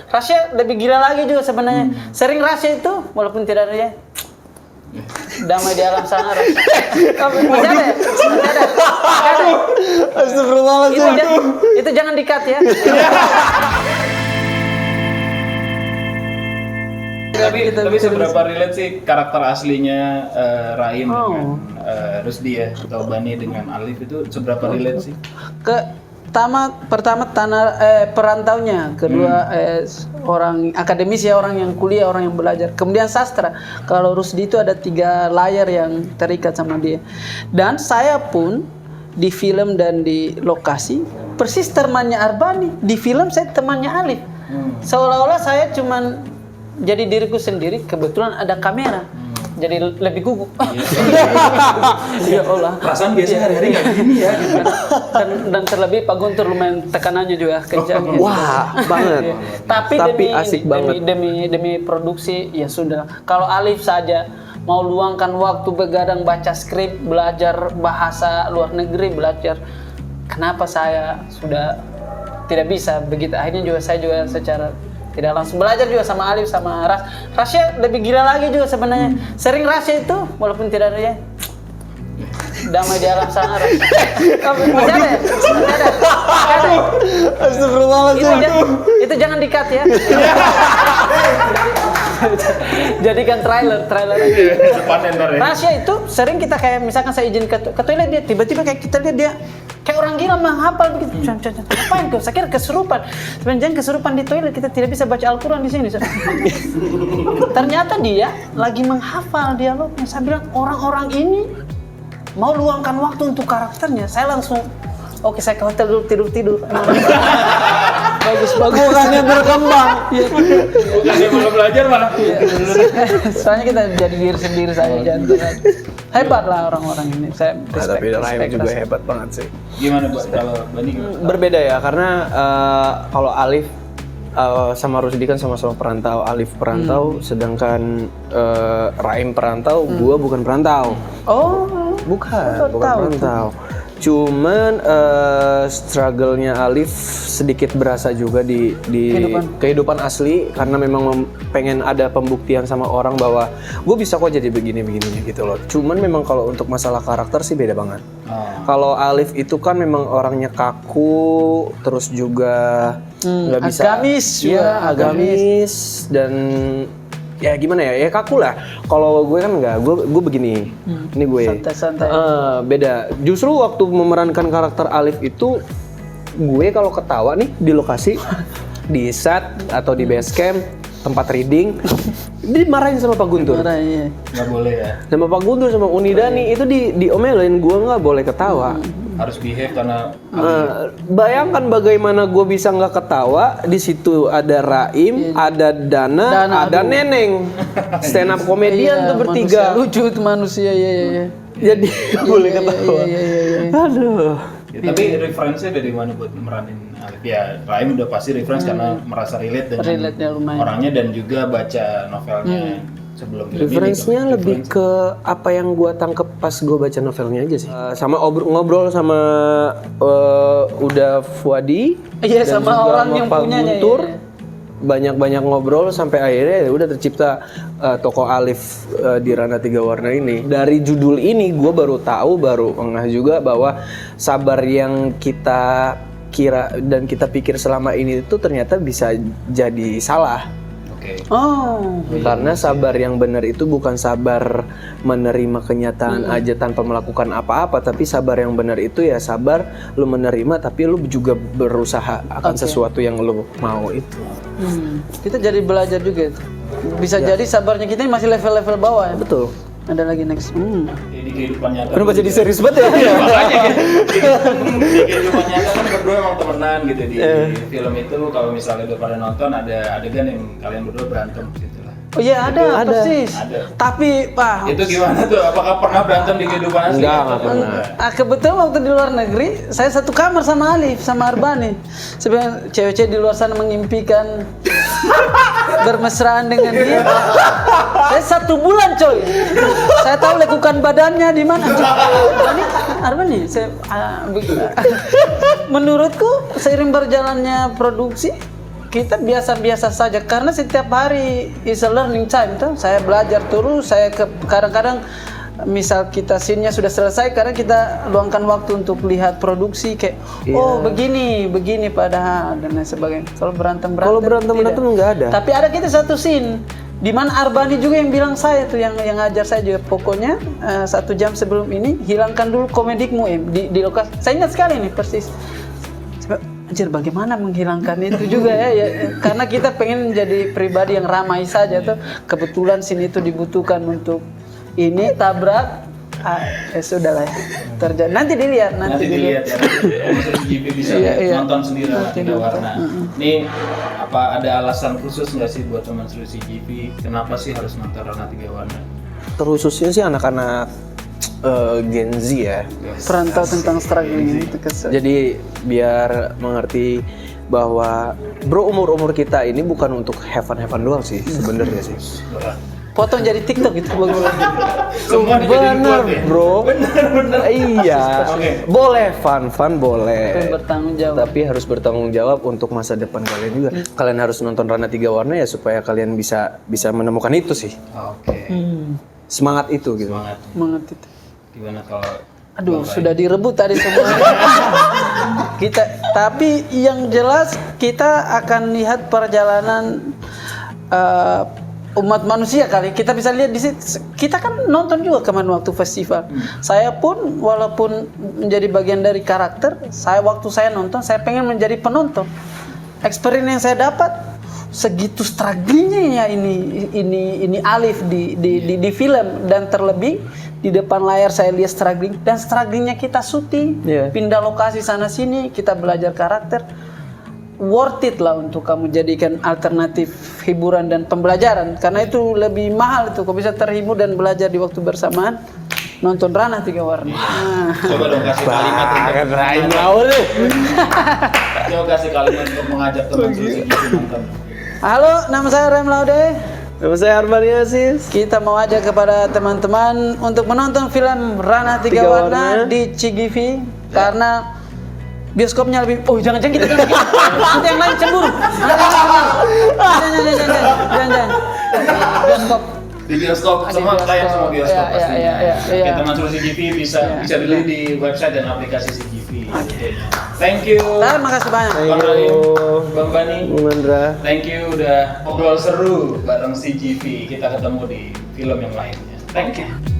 Rasya lebih gila lagi juga sebenarnya. Sering Rasya itu walaupun tidak ada ya. Damai di alam sana Rasya. Masih ada ya? Masih ada. Astagfirullahaladzim. Itu jangan di-cut ya. Tapi seberapa relate sih karakter aslinya Raim dengan Rusdi ya atau Bani dengan Alif itu seberapa relate sih? Pertama perantaunya, kedua orang akademis ya, orang yang kuliah, orang yang belajar. Kemudian sastra. Kalau Rusdi itu ada 3 layar yang terikat sama dia. Dan saya pun di film dan di lokasi persis temannya Arbani. Di film saya temannya Alif. Seolah-olah saya cuman jadi diriku sendiri, kebetulan ada kamera. Jadi lebih gugup. Ya Allah. Perasaan biasanya hari-hari nggak gini ya. Dan terlebih Pak Guntur lumayan tekanannya juga kencang. Wah, banget. Tapi asik banget. Demi produksi ya sudah. Kalau Alif saja mau luangkan waktu begadang baca skrip, belajar bahasa luar negeri, belajar. Kenapa saya sudah tidak bisa begitu? Akhirnya juga saya juga secara tidak langsung belajar juga sama Alif sama Rasya lebih gila lagi juga sebenarnya. Sering Rasya itu walaupun tidak ada ya. Damai di alam sana Rasya. Masih ada ya? Masih ada. Astagfirullahaladzim. Itu jangan di-cut ya. Jadikan trailer aja. Rasya itu sering kita kayak misalkan saya izin ke toilet dia tiba-tiba kayak kita lihat dia kayak orang gila menghafal begitu. Apain kau? Saya kira kesurupan. Sebenarnya kesurupan di toilet, kita tidak bisa baca Al-Quran di sini. Ternyata dia lagi menghafal dialognya. Saya bilang orang-orang ini mau luangkan waktu untuk karakternya. Saya langsung oke, saya ke hotel dulu tidur. Bagus. Bukannya berkembang. Bukannya malah belajar malah. Soalnya kita jadi diri sendiri saja, jangan. Hebat lah orang-orang ini. Saya respect. Tapi Raim juga hebat banget sih. Gimana buat kalau Bani? Berbeda ya, karena kalau Alif sama Rusdi kan sama-sama perantau. Alif perantau, sedangkan Raim perantau, gua bukan perantau. Oh, bukan perantau. Cuman struggle-nya Alif sedikit berasa juga di kehidupan asli, karena memang pengen ada pembuktian sama orang bahwa gue bisa kok jadi begini gitu loh. Cuman memang kalau untuk masalah karakter sih beda banget. Kalau Alif itu kan memang orangnya kaku, terus juga nggak bisa agamis dan ya gimana ya kaku lah. Kalau gue kan enggak, gue begini. Ini gue santai. Beda. Justru waktu memerankan karakter Alif itu, gue kalau ketawa nih di lokasi, di set atau di base camp, tempat reading, dimarahin sama Pak Guntur. Nggak boleh ya. Sama Pak Guntur sama Unidani itu diomelin, gue nggak boleh ketawa. Harus behave karena bayangkan bagaimana gue bisa nggak ketawa. Di situ ada Raim, ada Dana, ada Neneng, stand up komedian tuh bertiga. Lucu itu manusia ya. Jadi boleh ketawa. Aduh. Ya, tapi referensinya dari mana buat meranin Alif? Ya Raim udah pasti reference karena merasa relate dengan orangnya dan juga baca novelnya. Referensinya lebih ke apa yang gue tangkep pas gue baca novelnya aja sih. Sama ngobrol sama Uda Fuadi, iya, sama orang yang punyanya. Guntur, banyak ngobrol sampai akhirnya udah tercipta tokoh Alif di Ranah Tiga Warna ini. Dari judul ini gue baru ngeh juga bahwa sabar yang kita kira dan kita pikir selama ini itu ternyata bisa jadi salah. Karena sabar yang benar itu bukan sabar menerima kenyataan aja tanpa melakukan apa-apa, tapi sabar yang benar itu ya sabar lu menerima tapi lu juga berusaha akan sesuatu yang lu mau itu. Kita jadi belajar juga itu. Bisa jadi sabarnya kita ini masih level-level bawah ya. Betul. Ada lagi next. Di kehidupan nyata. Kenapa jadi serius banget ya? Makanya di kehidupan nyata kan berdua emang temenan gitu di film itu. Kalau misalnya udah pada nonton ada adegan yang kalian berdua berantem gitu lah. Oh iya ada persis. Ada. Tapi Pak, itu gimana tuh? Apakah pernah berantem di kehidupan asli? Enggak pernah. Kebetulan waktu di luar negeri saya satu kamar sama Alif sama Arbani. Sebenarnya cewek-cewek di luar sana mengimpikan bermesraan dengan dia. Saya 1 bulan coy. Saya tahu lekukan badannya di mana. Arbani, menurutku seiring berjalannya produksi kita biasa-biasa saja karena setiap hari is a learning time tuh. Saya belajar terus, saya kadang-kadang misal kita scene-nya sudah selesai, karena kita luangkan waktu untuk lihat produksi kayak oh begini padahal dan lain sebagainya. Kalau berantem tidak. Nggak ada. Tapi ada kita satu scene di mana Arbani juga yang bilang saya tuh yang ngajar saya juga, pokoknya 1 jam sebelum ini hilangkan dulu komedikmu di lokasi. Saya ingat sekali nih persis. Anjir, bagaimana menghilangkan itu juga ya, karena kita pengen jadi pribadi yang ramai saja tuh. Kebetulan scene itu dibutuhkan untuk ini tabrak, ya sudah lah ya. Terjadi. Nanti dilihat ya. Maksudnya GP bisa nonton sendiri Ranah 3 Warna. Ini apa ada alasan khusus nggak sih buat teman selusi GP? Kenapa sih harus nonton Ranah 3 Warna? Terkhususnya sih anak-anak Gen Z ya. Perantau tentang struggling itu kesel. Jadi biar mengerti bahwa bro, umur kita ini bukan untuk have fun doang sih sebenarnya sih. Potong jadi TikTok gitu bagus. Semua Bener bro. Bener. Iya. Oke. Boleh fun boleh. Tapi bertanggung jawab. Tapi harus bertanggung jawab untuk masa depan kalian juga. Kalian harus nonton Ranah 3 Warna ya supaya kalian bisa menemukan itu sih. Oke. Semangat itu gitu. Semangat itu. Gimana kalau Aduh, sudah direbut tadi semua. Tapi yang jelas kita akan lihat perjalanan umat manusia kali. Kita bisa lihat di situ. Kita kan nonton juga kemarin waktu festival. Saya pun walaupun menjadi bagian dari karakter, waktu saya nonton, saya pengen menjadi penonton. Experience yang saya dapat segitu strugglingnya ya ini Alif di film, dan terlebih di depan layar saya lihat strugglingnya kita syuting, pindah lokasi sana sini, kita belajar karakter. Worth it lah untuk kamu jadikan alternatif hiburan dan pembelajaran, karena itu lebih mahal itu. Kau bisa terhibur dan belajar di waktu bersamaan, nonton Ranah 3 Warna. Coba dong kasih kalimat Coba kasih kalimat untuk mengajak teman selusi GP nonton. Halo, nama saya Rem Laude. Nama saya Arbani Aziz. Kita mau ajak kepada teman-teman untuk menonton film Ranah 3 Warna di CGV, karena bioskopnya lebih. Oh, jangan-jangan kita nanti yang lain cemburu. Jangan. Bioskop. Di bioskop semua tayang semua bioskop pastinya. Oke, teman selusi GP bisa beli di website dan aplikasi CGV. Thank you. Terima kasih banyak. Bang Bani. Bung Andra. Thank you udah ngobrol seru bareng CGV. Kita ketemu di film yang lainnya. Thank you.